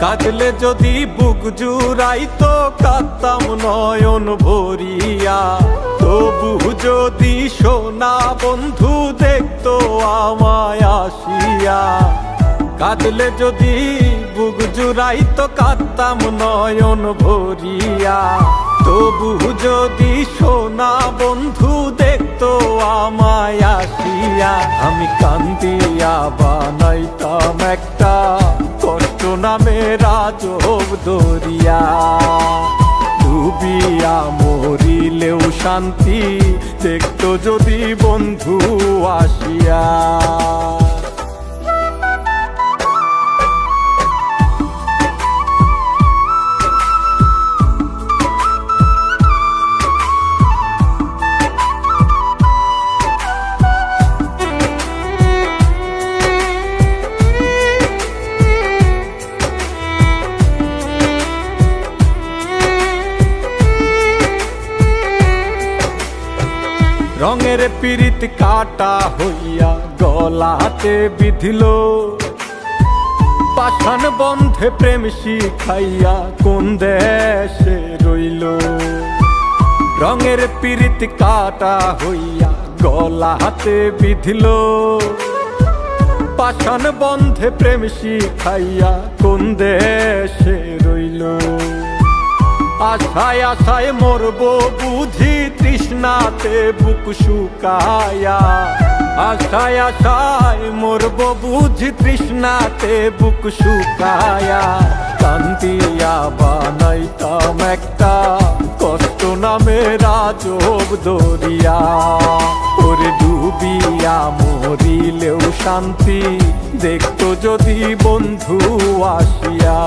কাঁদলে যদি বুক জুড়াইতো কাঁদতাম নয়ন ভরিয়া। তবু যদি সোনা বন্ধু দেখতো আমায় আসিয়া। কাঁদলে যদি বুক জুড়াইতো কাঁদতাম নয়ন ভরিয়া। তবু যদি সোনা বন্ধু দেখতো আমায় আসিয়া। আমি কান্দিয়া বানাইতাম একটা কষ্ট নামের আজব দরিয়া। ডুবিয়া মরিলেও শান্তি দেখতো যদি বন্ধু আসিয়া। রঙের পীড়িত কাটা হইয়া গলাতে বিধিল। পাষাণ বন্ধে প্রেম শিখাইয়া কোন দেশে রইল। রঙের পীড়িত কাটা হইয়া গলাতে বিধিল। পাষাণ বন্ধে প্রেম শিখাইয়া কোন দেশে রইল। আশায় আশায় মরব বুঝি তৃষ্ণাতে বুক শুকায়া। আশায় আশায় মরব বুঝি তৃষ্ণাতে বুক শুকায়া। কান্দিয়া বানাইতাম একটা কষ্ট নামের আজব দরিয়া। ওরে ডুবিয়া মরিলেও শান্তি দেখতো যদি বন্ধু আসিয়া।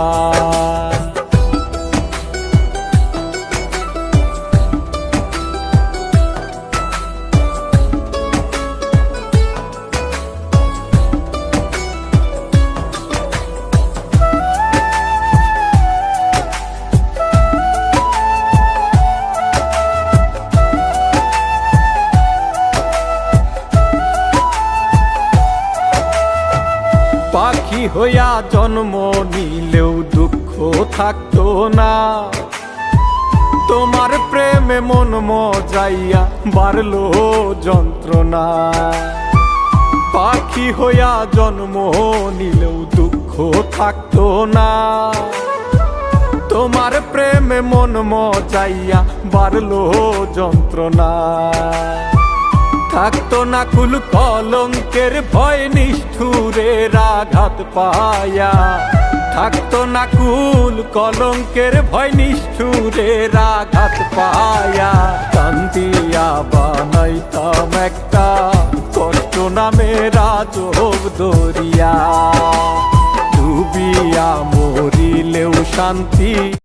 পাখি হইয়া জন্ম নিলেও দুঃখ থাকতো না। তোমার প্রেমে মন মজাইয়া বাড়লো যন্ত্রণা। পাখি হইয়া জন্ম নিলেও দুঃখ থাকতো না। তোমার প্রেমে মন মজাইয়া বাড়লো যন্ত্রণা। থাকতো না কুল কলঙ্কের ভয় নিষ্ঠুরের আঘাত পায়া। থাকতো না কুল কলঙ্কের ভয় নিষ্ঠুরের আঘাত পায়া। কান্দিয়া বানাইতাম একটা কষ্ট নামের আজব দরিয়া। ডুবিয়া মরিলেও শান্তি